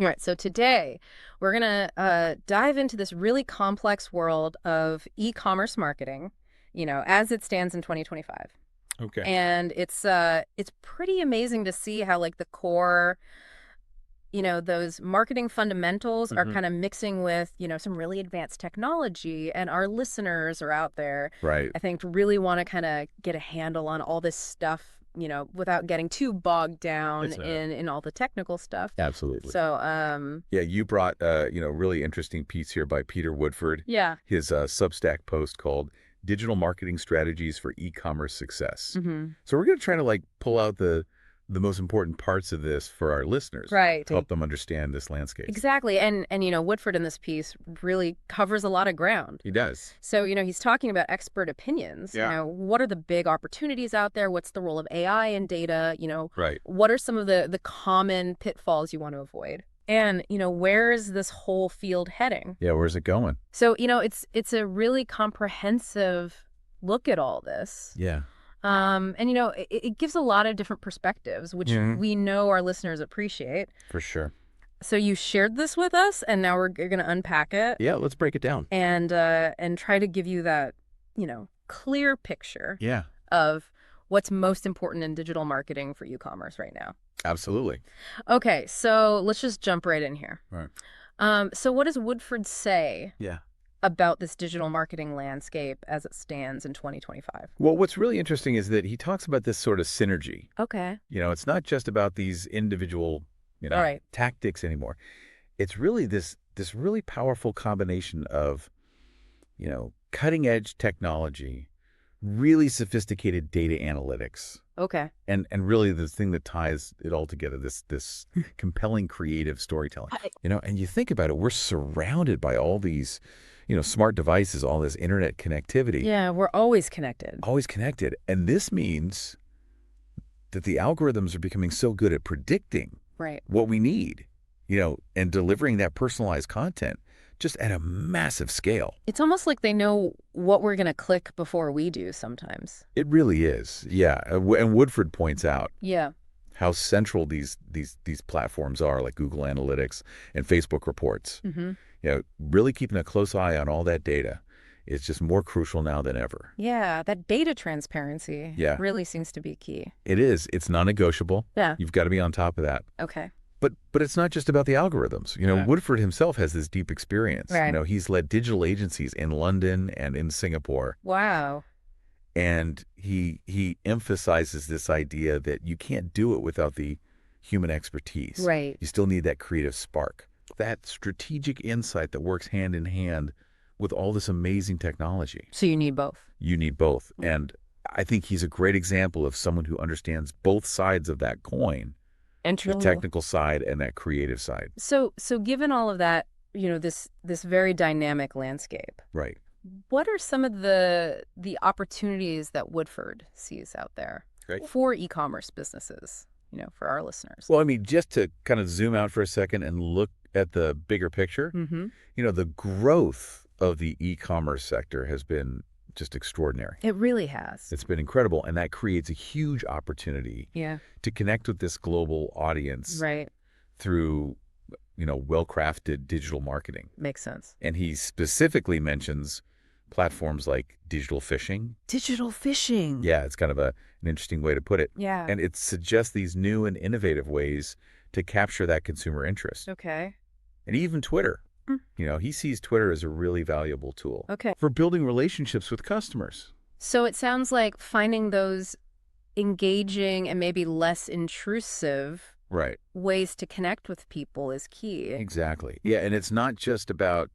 All right, so today we're going to dive into this really complex world of e-commerce marketing, as it stands in 2025. Okay. And it's pretty amazing to see how like the core, those marketing fundamentals are Hmm. kind of mixing with, some really advanced technology, and our listeners are out there, Right. I think, really want to kind of get a handle on all this stuff, without getting too bogged down It's not. in all the technical stuff. Absolutely. So, Yeah, you brought really interesting piece here by Peter Woodford. yeah. His Substack post called "Digital Marketing Strategies for E-commerce Success." Mm-hmm. So we're going to try to pull out the most important parts of this for our listeners Right. to help them understand this landscape. Exactly. And Woodford in this piece really covers a lot of ground. He does. So, he's talking about expert opinions. Yeah. What are the big opportunities out there? What's the role of AI in data? Right. What are some of the common pitfalls you want to avoid? And, where is this whole field heading? Yeah. Where's it going? So, it's a really comprehensive look at all this. Yeah. And, it gives a lot of different perspectives, which we know our listeners appreciate. For sure. So you shared this with us, and now we're going to unpack it Yeah. Let's break it down. and try to give you that, clear picture Yeah. of what's most important in digital marketing for e-commerce right now. Absolutely. Okay, so let's just jump right in here. Right. So what does Woodford say Yeah. about this digital marketing landscape as it stands in 2025? Well, what's really interesting is that he talks about this sort of synergy. Okay. It's not just about these individual, All right. tactics anymore. It's really this really powerful combination of, cutting edge technology, really sophisticated data analytics, Okay. and really the thing that ties it all together, this compelling creative storytelling. And you think about it, we're surrounded by all these, smart devices, all this internet connectivity. Yeah, we're always connected. Always connected. And this means that the algorithms are becoming so good at predicting Right. what we need, and delivering that personalized content just at a massive scale. It's almost like they know what we're going to click before we do sometimes. It really is. Yeah. And Woodford points out Yeah. how central these platforms are, like Google Analytics and Facebook reports. Mm-hmm. Really keeping a close eye on all that data is just more crucial now than ever. Yeah, that data transparency really seems to be key. It is. It's non-negotiable. Yeah. You've got to be on top of that. Okay. But it's not just about the algorithms. Yeah. Woodford himself has this deep experience. Right. He's led digital agencies in London and in Singapore. Wow. And he emphasizes this idea that you can't do it without the human expertise. Right. You still need that creative spark, that strategic insight that works hand in hand with all this amazing technology. So you need both. You need both. And I think he's a great example of someone who understands both sides of that coin. The technical side and that creative side. So given all of that, this very dynamic landscape. Right. What are some of the opportunities that Woodford sees out there for e-commerce businesses, for our listeners? Well, I mean, just to kind of zoom out for a second and look at the bigger picture, the growth of the e-commerce sector has been just extraordinary. It really has. It's been incredible, and that creates a huge opportunity to connect with this global audience through, well-crafted digital marketing. Makes sense. And he specifically mentions platforms like digital fishing. Digital fishing. Yeah, it's kind of an interesting way to put it. Yeah. And it suggests these new and innovative ways to capture that consumer interest. Okay. And even Twitter. He sees Twitter as a really valuable tool for building relationships with customers. So it sounds like finding those engaging and maybe less intrusive ways to connect with people is key. Exactly. Yeah, and it's not just about,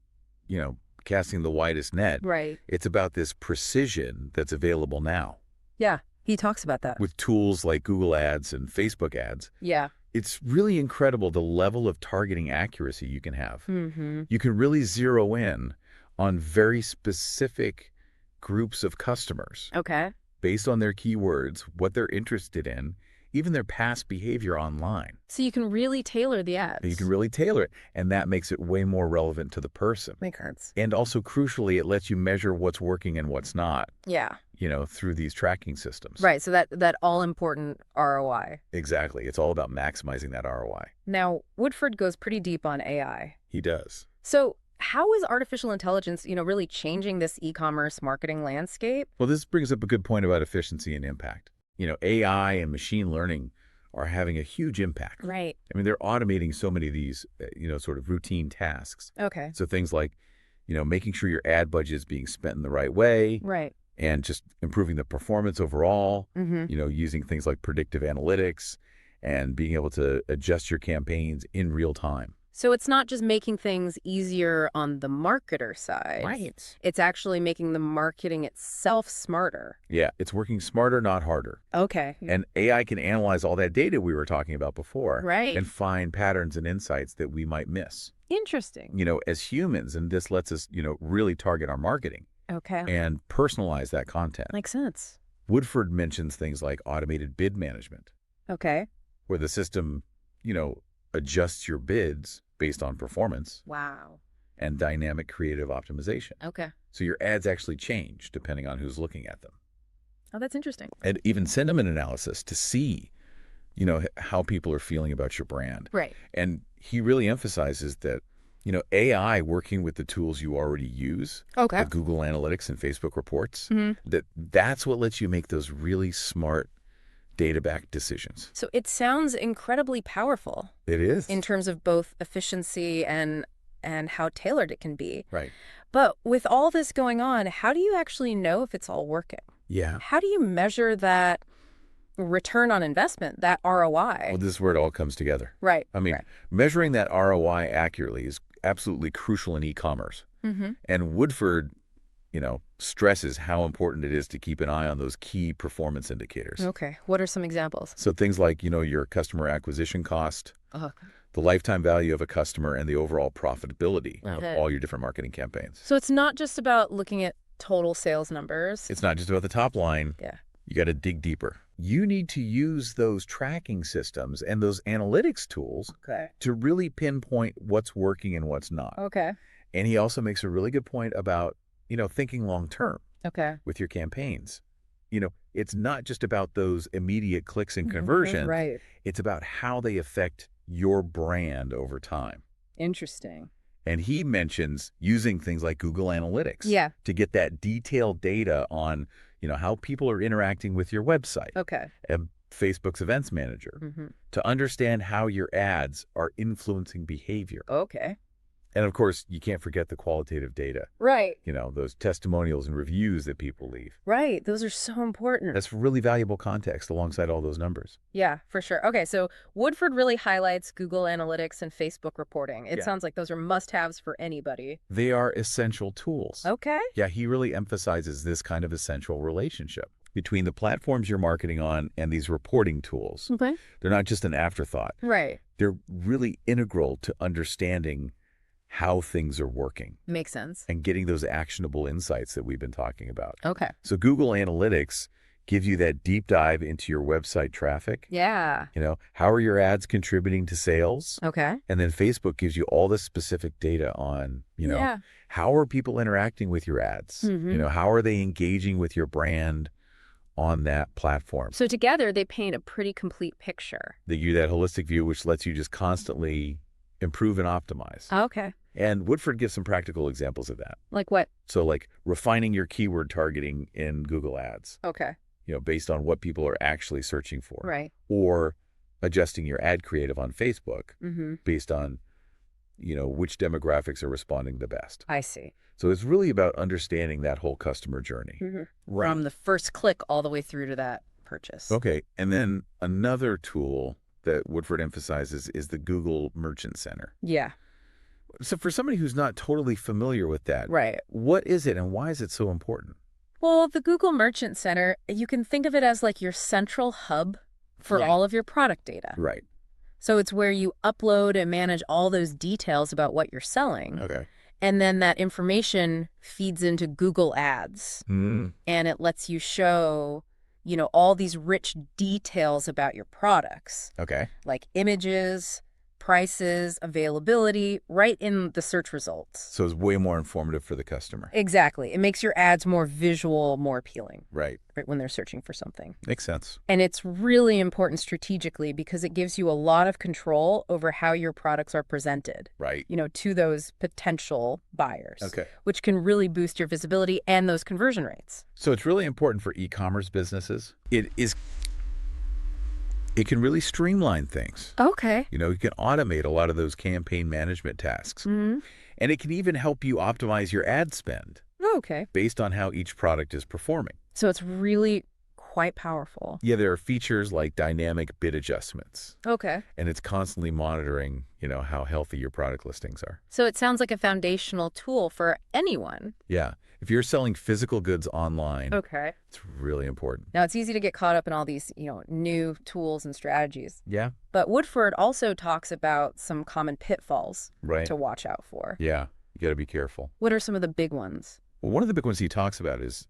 casting the widest net. Right. It's about this precision that's available now. Yeah, he talks about that. With tools like Google Ads and Facebook Ads. Yeah. It's really incredible the level of targeting accuracy you can have. Mm-hmm. You can really zero in on very specific groups of customers. Okay. Based on their keywords, what they're interested in even their past behavior online. So you can really tailor the ads. You can really tailor it, and that makes it way more relevant to the person. Makes sense. And also, crucially, it lets you measure what's working and what's not. Yeah. Through these tracking systems. Right, so that all-important ROI. Exactly. It's all about maximizing that ROI. Now, Woodford goes pretty deep on AI. He does. So how is artificial intelligence, really changing this e-commerce marketing landscape? Well, this brings up a good point about efficiency and impact. AI and machine learning are having a huge impact. Right. I mean, they're automating so many of these, sort of routine tasks. Okay. So things like, making sure your ad budget is being spent in the right way. Right. And just improving the performance overall, Mm-hmm. Using things like predictive analytics and being able to adjust your campaigns in real time. So it's not just making things easier on the marketer side. Right. It's actually making the marketing itself smarter. Yeah, it's working smarter, not harder. Okay. And AI can analyze all that data we were talking about before. Right. And find patterns and insights that we might miss. Interesting. As humans, and this lets us, really target our marketing. Okay. And personalize that content. Makes sense. Woodford mentions things like automated bid management. Okay. Where the system, adjusts your bids based on performance. Wow. And dynamic creative optimization. Okay. So your ads actually change depending on who's looking at them. Oh, that's interesting. And even sentiment analysis to see, how people are feeling about your brand. Right. And he really emphasizes that, AI working with the tools you already use, okay, the Google Analytics and Facebook reports, mm-hmm. that's what lets you make those really smart data-backed decisions. So it sounds incredibly powerful. It is. In terms of both efficiency and how tailored it can be. Right. But with all this going on, how do you actually know if it's all working? Yeah. How do you measure that return on investment, that ROI? Well, this is where it all comes together. Right. I mean, right. Measuring that ROI accurately is absolutely crucial in e-commerce. Mm-hmm. And Woodford, stresses how important it is to keep an eye on those key performance indicators. Okay. What are some examples? So things like, your customer acquisition cost, the lifetime value of a customer, and the overall profitability of all your different marketing campaigns. So it's not just about looking at total sales numbers. It's not just about the top line. Yeah. You got to dig deeper. You need to use those tracking systems and those analytics tools to really pinpoint what's working and what's not. Okay. And he also makes a really good point about, thinking long term with your campaigns. It's not just about those immediate clicks and conversions. Right. It's about how they affect your brand over time. Interesting. And he mentions using things like Google Analytics to get that detailed data on, how people are interacting with your website. Okay. And Facebook's Events Manager to understand how your ads are influencing behavior. Okay. And of course, you can't forget the qualitative data. Right. Those testimonials and reviews that people leave. Right. Those are so important. That's really valuable context alongside all those numbers. Yeah, for sure. Okay, so Woodford really highlights Google Analytics and Facebook reporting. It sounds like those are must-haves for anybody. They are essential tools. Okay. Yeah, he really emphasizes this kind of essential relationship between the platforms you're marketing on and these reporting tools. Okay. They're not just an afterthought. Right. They're really integral to understanding how things are working. Makes sense. And getting those actionable insights that we've been talking about. Okay. So Google Analytics gives you that deep dive into your website traffic. Yeah. How are your ads contributing to sales? Okay. And then Facebook gives you all this specific data on, how are people interacting with your ads? How are they engaging with your brand on that platform? So together they paint a pretty complete picture. They give you that holistic view, which lets you just constantly improve and optimize. Okay. And Woodford gives some practical examples of that. Like what? So like refining your keyword targeting in Google Ads. Okay. Based on what people are actually searching for. Right. Or adjusting your ad creative on Facebook based on, which demographics are responding the best. I see. So it's really about understanding that whole customer journey. Right. From the first click all the way through to that purchase. Okay. And then another tool that Woodford emphasizes is the Google Merchant Center. Yeah. So for somebody who's not totally familiar with that, right, what is it and why is it so important? Well, the Google Merchant Center, you can think of it as like your central hub for all of your product data. Right. So it's where you upload and manage all those details about what you're selling. Okay. And then that information feeds into Google Ads. And it lets you show, all these rich details about your products. Okay. Like images, prices, availability, right in the search results. So it's way more informative for the customer. Exactly. It makes your ads more visual, more appealing. Right. Right when they're searching for something. Makes sense. And it's really important strategically because it gives you a lot of control over how your products are presented. Right. To those potential buyers. Okay. Which can really boost your visibility and those conversion rates. So it's really important for e-commerce businesses. It can really streamline things. Okay. You can automate a lot of those campaign management tasks. And it can even help you optimize your ad spend. Okay. Based on how each product is performing. So it's really quite powerful. Yeah, there are features like dynamic bid adjustments. Okay. And it's constantly monitoring, how healthy your product listings are. So it sounds like a foundational tool for anyone. Yeah. If you're selling physical goods online, okay, it's really important. Now, it's easy to get caught up in all these, new tools and strategies. Yeah. But Woodford also talks about some common pitfalls to watch out for. Yeah. You got to be careful. What are some of the big ones? Well, one of the big ones he talks about is,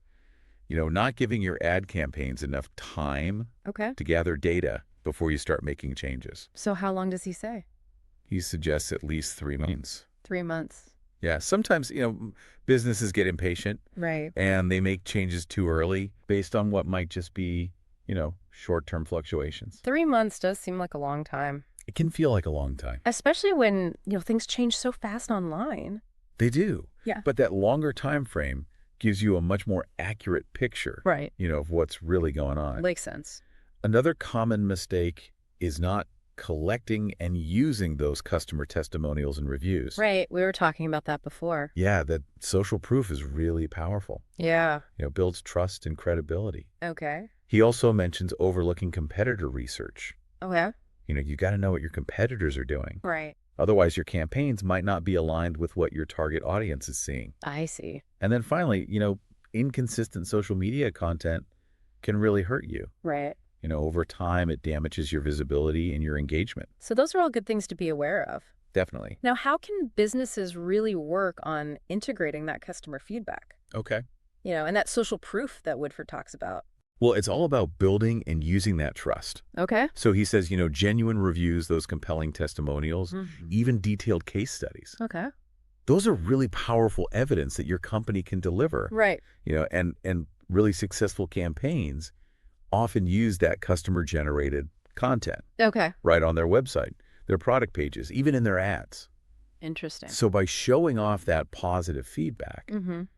not giving your ad campaigns enough time to gather data before you start making changes. So how long does he say? He suggests at least 3 months. 3 months. Yeah, sometimes, businesses get impatient. Right. And they make changes too early based on what might just be, short-term fluctuations. 3 months does seem like a long time. It can feel like a long time. Especially when, things change so fast online. They do. Yeah. But that longer time frame gives you a much more accurate picture. Right. Of what's really going on. Makes sense. Another common mistake is not collecting and using those customer testimonials and reviews. Right. We were talking about that before. Yeah, that social proof is really powerful. Yeah. Builds trust and credibility. Okay. He also mentions overlooking competitor research. Okay. You got to know what your competitors are doing. Right. Otherwise, your campaigns might not be aligned with what your target audience is seeing. I see. And then finally, inconsistent social media content can really hurt you. Right. Over time, it damages your visibility and your engagement. So those are all good things to be aware of. Definitely. Now, how can businesses really work on integrating that customer feedback? Okay. And that social proof that Woodford talks about. Well, it's all about building and using that trust. Okay. So he says, genuine reviews, those compelling testimonials, even detailed case studies. Okay. Those are really powerful evidence that your company can deliver. Right. And really successful campaigns often use that customer-generated content. Okay. Right on their website, their product pages, even in their ads. Interesting. So by showing off that positive feedback,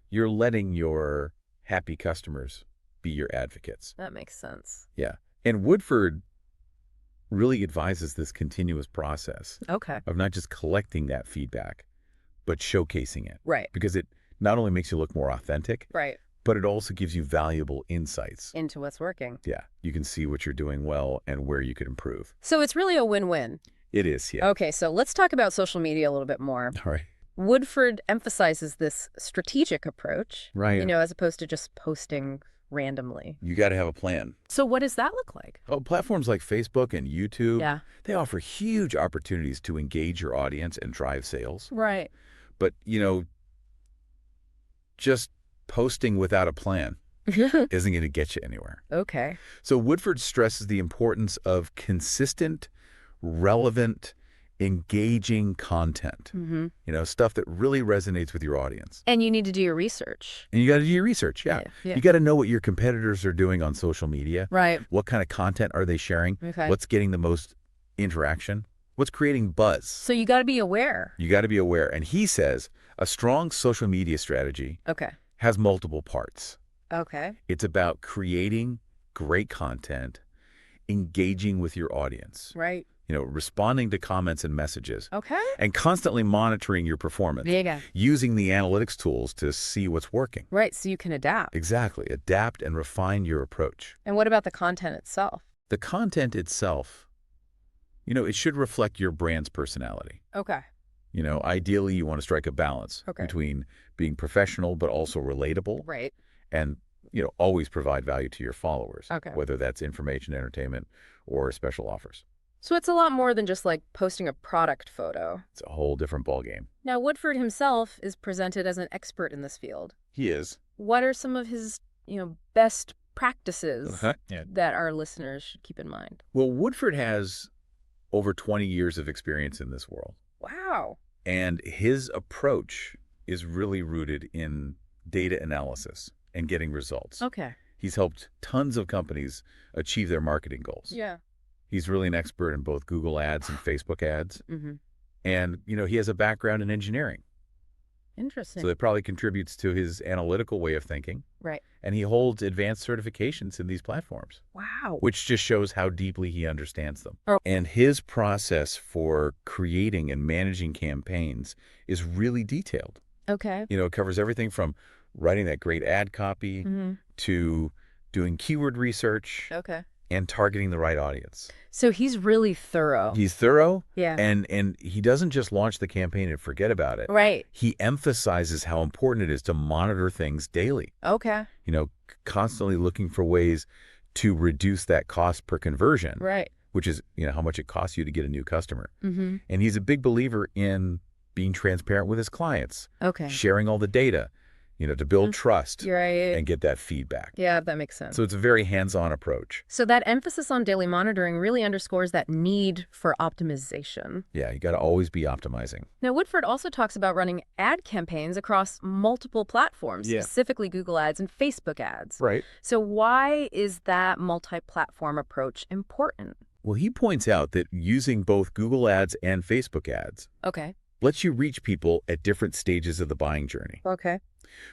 you're letting your happy customers be your advocates. That makes sense. Yeah. And Woodford really advises this continuous process of not just collecting that feedback, but showcasing it. Right. Because it not only makes you look more authentic, right, but it also gives you valuable insights into what's working. Yeah. You can see what you're doing well and where you could improve. So it's really a win-win. It is, yeah. Okay, so let's talk about social media a little bit more. All right. Woodford emphasizes this strategic approach, right, as opposed to just posting randomly. You got to have a plan. So what does that look like? Oh, platforms like Facebook and YouTube, they offer huge opportunities to engage your audience and drive sales. Right. But, just posting without a plan isn't going to get you anywhere. Okay. So Woodford stresses the importance of consistent, relevant, engaging content. Stuff that really resonates with your audience. And you need to do your research. And you got to do your research, yeah. You got to know what your competitors are doing on social media. Right. What kind of content are they sharing? Okay. What's getting the most interaction? What's creating buzz? So you got to be aware. You got to be aware. And he says a strong social media strategy has multiple parts. Okay. It's about creating great content, engaging with your audience. Right. Responding to comments and messages. Okay. And constantly monitoring your performance. Yeah. Using the analytics tools to see what's working. Right, so you can adapt. Exactly. Adapt and refine your approach. And what about the content itself? The content itself, it should reflect your brand's personality. Okay. Ideally, you want to strike a balance between being professional but also relatable. Right. And, always provide value to your followers. Okay. Whether that's information, entertainment, or special offers. So it's a lot more than just like posting a product photo. It's a whole different ballgame. Now, Woodford himself is presented as an expert in this field. He is. What are some of his, best practices that our listeners should keep in mind? Well, Woodford has over 20 years of experience in this world. Wow. And his approach is really rooted in data analysis and getting results. Okay. He's helped tons of companies achieve their marketing goals. Yeah. He's really an expert in both Google ads and Facebook ads. Mm-hmm. And, he has a background in engineering. Interesting. So it probably contributes to his analytical way of thinking. Right. And he holds advanced certifications in these platforms. Wow. Which just shows how deeply he understands them. Oh. And his process for creating and managing campaigns is really detailed. Okay. It covers everything from writing that great ad copy to doing keyword research and targeting the right audience. So he's really thorough. He's thorough. Yeah. And he doesn't just launch the campaign and forget about it. Right. He emphasizes how important it is to monitor things daily. Okay. Constantly looking for ways to reduce that cost per conversion. Right. Which is, how much it costs you to get a new customer. Mm-hmm. And he's a big believer in being transparent with his clients. Okay. Sharing all the data, to build trust right. and get that feedback. Yeah, that makes sense. So it's a very hands-on approach. So that emphasis on daily monitoring really underscores that need for optimization. Yeah, you got to always be optimizing. Now, Woodford also talks about running ad campaigns across multiple platforms, specifically Google Ads and Facebook ads. Right. So why is that multi-platform approach important? Well, he points out that using both Google Ads and Facebook ads lets you reach people at different stages of the buying journey. Okay.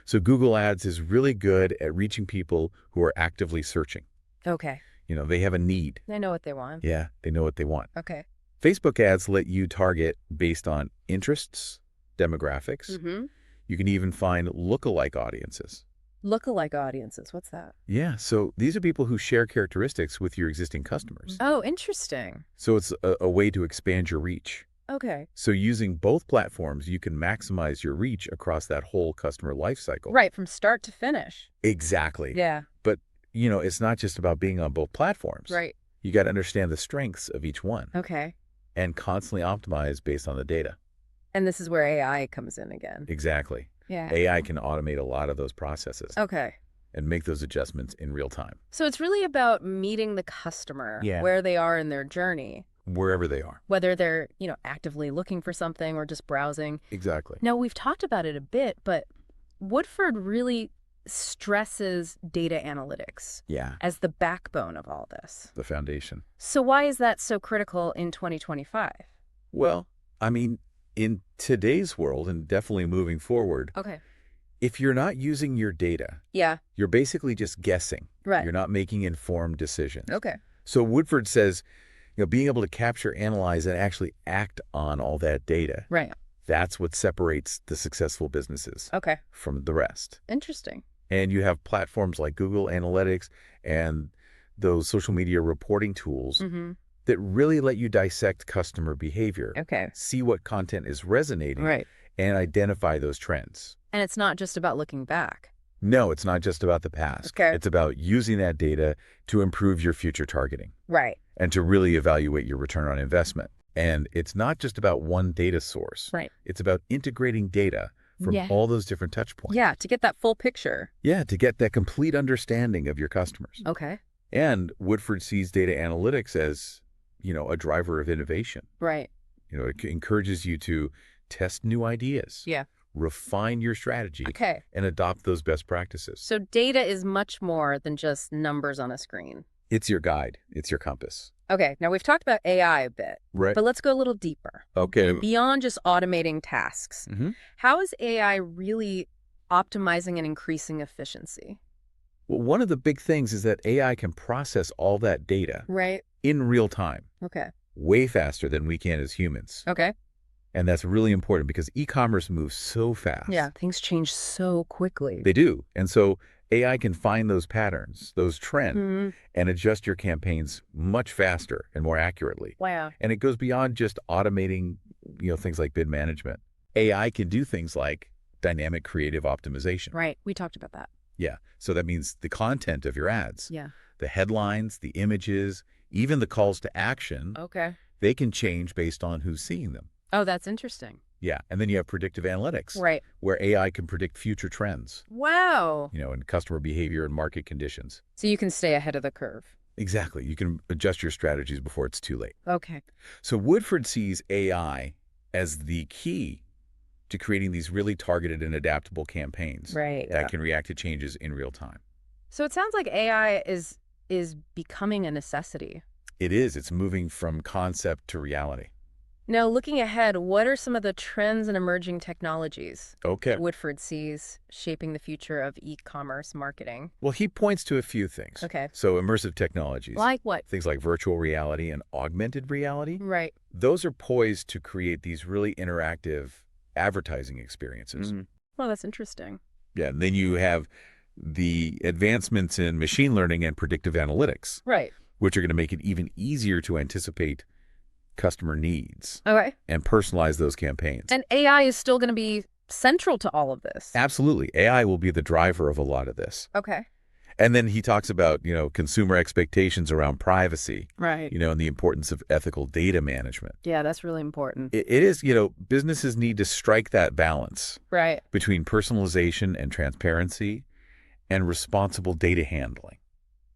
So Google Ads is really good at reaching people who are actively searching. Okay. They have a need. They know what they want. Yeah, they know what they want. Okay. Facebook ads let you target based on interests, demographics. Mm-hmm. You can even find lookalike audiences. Lookalike audiences, what's that? Yeah, so these are people who share characteristics with your existing customers. Oh, interesting. So it's a way to expand your reach. Okay. So using both platforms, you can maximize your reach across that whole customer life cycle. Right, from start to finish. Exactly. Yeah. But, it's not just about being on both platforms. Right. You got to understand the strengths of each one. Okay. And constantly optimize based on the data. And this is where AI comes in again. Exactly. Yeah. AI can automate a lot of those processes. Okay. And make those adjustments in real time. So it's really about meeting the customer where they are in their journey. Wherever they are. Whether they're, actively looking for something or just browsing. Exactly. Now, we've talked about it a bit, but Woodford really stresses data analytics as the backbone of all this. The foundation. So why is that so critical in 2025? Well, in today's world, and definitely moving forward, if you're not using your data, you're basically just guessing. Right. You're not making informed decisions. Okay. So Woodford says, being able to capture, analyze, and actually act on all that data. Right. That's what separates the successful businesses from the rest. Interesting. And you have platforms like Google Analytics and those social media reporting tools that really let you dissect customer behavior. Okay. See what content is resonating. Right. And identify those trends. And it's not just about looking back. No, it's not just about the past. Okay. It's about using that data to improve your future targeting. Right. And to really evaluate your return on investment. And it's not just about one data source. Right. It's about integrating data from all those different touch points. Yeah, to get that full picture. Yeah, to get that complete understanding of your customers. Okay. And Woodford sees data analytics as, a driver of innovation. Right. It encourages you to test new ideas. Yeah. Refine your strategy. Okay. And adopt those best practices. So data is much more than just numbers on a screen. It's your guide. It's your compass. Okay, now we've talked about AI a bit, right? But let's go a little deeper. Okay. Beyond just automating tasks, how is AI really optimizing and increasing efficiency? Well, one of the big things is that AI can process all that data in real time. Okay. Way faster than we can as humans. Okay. And that's really important because e-commerce moves so fast. Yeah, things change so quickly. They do. And so AI can find those patterns, those trends, and adjust your campaigns much faster and more accurately. Wow. And it goes beyond just automating, things like bid management. AI can do things like dynamic creative optimization. Right. We talked about that. Yeah. So that means the content of your ads. Yeah. The headlines, the images, even the calls to action. Okay. They can change based on who's seeing them. Oh, that's interesting. Yeah, and then you have predictive analytics, Right. where AI can predict future trends, Wow. in customer behavior and market conditions. So you can stay ahead of the curve. Exactly. You can adjust your strategies before it's too late. Okay. So Woodford sees AI as the key to creating these really targeted and adaptable campaigns Right. that can react to changes in real time. So it sounds like AI is becoming a necessity. It is. It's moving from concept to reality. Now, looking ahead, what are some of the trends and emerging technologies Okay. Woodford sees shaping the future of e-commerce marketing? Well, he points to a few things. Okay. So immersive technologies. Like what? Things like virtual reality and augmented reality. Right. Those are poised to create these really interactive advertising experiences. Well, that's interesting. Yeah, and then you have the advancements in machine learning and predictive analytics, Right. which are going to make it even easier to anticipate customer needs Okay. and personalize those campaigns. And AI is still going to be central to all of this. Absolutely. AI will be the driver of a lot of this. Okay. And then he talks about, consumer expectations around privacy, Right. and the importance of ethical data management. Yeah, that's really important. It is, businesses need to strike that balance Right. between personalization and transparency and responsible data handling.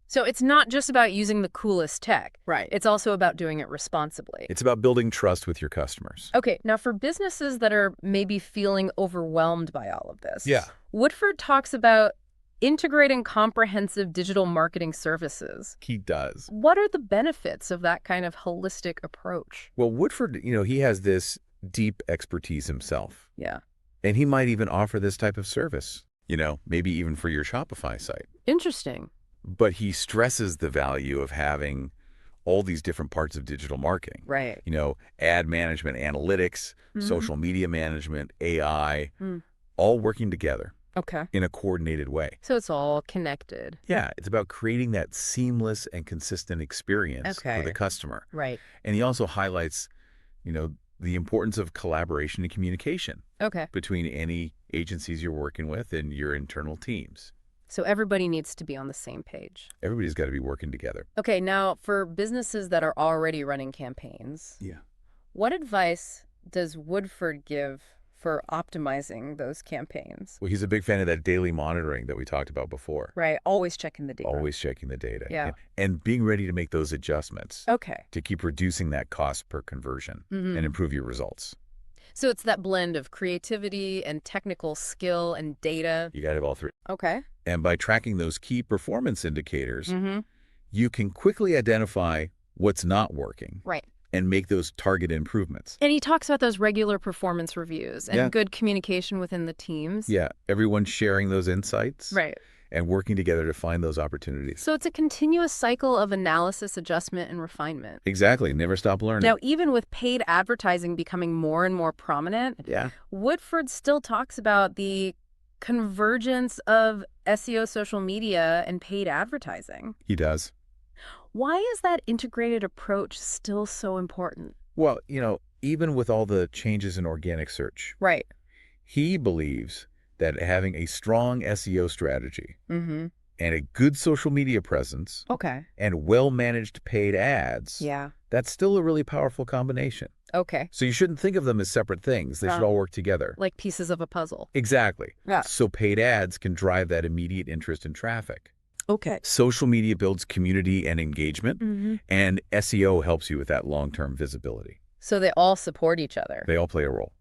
So it's not just about using the coolest tech. Right. It's also about doing it responsibly. It's about building trust with your customers. Okay, now for businesses that are maybe feeling overwhelmed by all of this, Yeah. Woodford talks about integrating comprehensive digital marketing services. He does. What are the benefits of that kind of holistic approach? Well, Woodford, he has this deep expertise himself. Yeah. And he might even offer this type of service, maybe even for your Shopify site. Interesting. But he stresses the value of having all these different parts of digital marketing. Right. Ad management, analytics, social media management, AI, all working together Okay. in a coordinated way. So it's all connected. Yeah, it's about creating that seamless and consistent experience for the customer. Right. And he also highlights, the importance of collaboration and communication Okay. between any agencies you're working with and your internal teams. So everybody needs to be on the same page. Everybody's got to be working together. Okay, now for businesses that are already running campaigns, Yeah. what advice does Woodford give for optimizing those campaigns? Well, he's a big fan of that daily monitoring that we talked about before. Right, always checking the data. Always checking the data. Yeah. And being ready to make those adjustments Okay. to keep reducing that cost per conversion and improve your results. So it's that blend of creativity and technical skill and data. You got to have all three. Okay. And by tracking those key performance indicators, you can quickly identify what's not working Right. and make those target improvements. And he talks about those regular performance reviews and good communication within the teams. Yeah, everyone sharing those insights Right. and working together to find those opportunities. So it's a continuous cycle of analysis, adjustment, and refinement. Exactly. Never stop learning. Now, even with paid advertising becoming more and more prominent, Yeah. Woodford still talks about the convergence of SEO, social media, and paid advertising. He does. Why is that integrated approach still so important? Well, even with all the changes in organic search, Right. he believes that having a strong SEO strategy Mm-hmm. and a good social media presence Okay. and well-managed paid ads, Yeah. that's still a really powerful combination. Okay. So you shouldn't think of them as separate things. They should all work together. Like pieces of a puzzle. Exactly. Yeah. So paid ads can drive that immediate interest in traffic. Okay. Social media builds community and engagement, and SEO helps you with that long-term visibility. So they all support each other. They all play a role.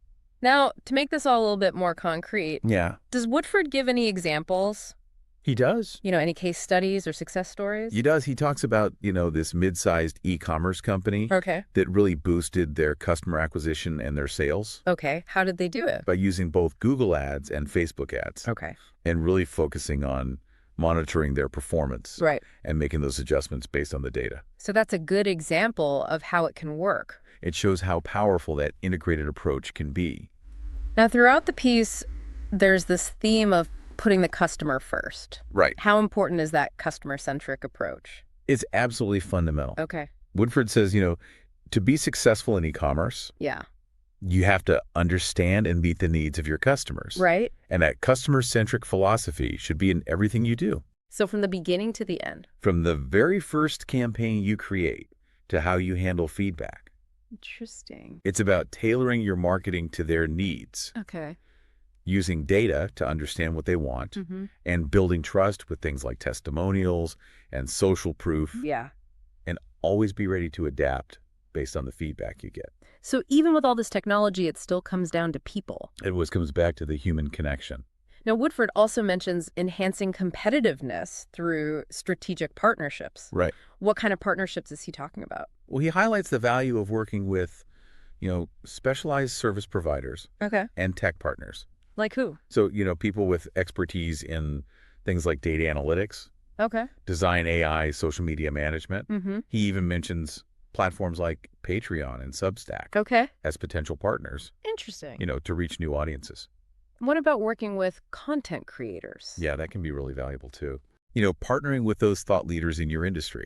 Now, to make this all a little bit more concrete, Yeah. does Woodford give any examples? He does. Any case studies or success stories? He does. He talks about, this mid-sized e-commerce company Okay. that really boosted their customer acquisition and their sales Okay. How did they do it? by using both Google ads and Facebook ads Okay. and really focusing on monitoring their performance Right. and making those adjustments based on the data. So that's a good example of how it can work. It shows how powerful that integrated approach can be. Now, throughout the piece, there's this theme of putting the customer first. Right. How important is that customer-centric approach? It's absolutely fundamental. Okay. Woodford says, to be successful in e-commerce, Yeah. you have to understand and meet the needs of your customers. Right. And that customer-centric philosophy should be in everything you do. So from the beginning to the end. From the very first campaign you create to how you handle feedback. Interesting. It's about tailoring your marketing to their needs, Okay. using data to understand what they want, and building trust with things like testimonials and social proof, Yeah. and always be ready to adapt based on the feedback you get. So even with all this technology, it still comes down to people. It always comes back to the human connection. Now, Woodford also mentions enhancing competitiveness through strategic partnerships. Right. What kind of partnerships is he talking about? Well, he highlights the value of working with, specialized service providers and tech partners. Like who? So, people with expertise in things like data analytics, design AI, social media management. He even mentions platforms like Patreon and Substack as potential partners. Interesting. To reach new audiences. What about working with content creators? Yeah, that can be really valuable too. Partnering with those thought leaders in your industry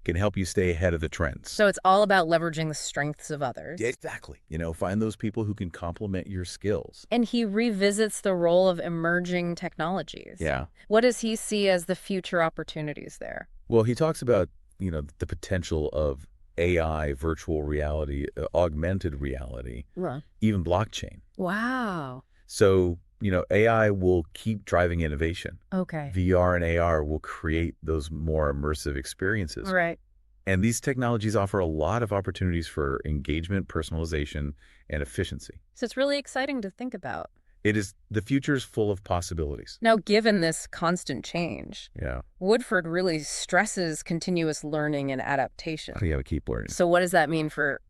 can help you stay ahead of the trends. So it's all about leveraging the strengths of others. Yeah, exactly. Find those people who can complement your skills. And he revisits the role of emerging technologies. Yeah. What does he see as the future opportunities there? Well, he talks about, the potential of AI, virtual reality, augmented reality, even blockchain. Wow. So, AI will keep driving innovation. VR and AR will create those more immersive experiences. Right. And these technologies offer a lot of opportunities for engagement, personalization, and efficiency. So it's really exciting to think about. The future is full of possibilities. Now, given this constant change, Woodford really stresses continuous learning and adaptation. Oh, yeah, we keep learning. So what does that mean for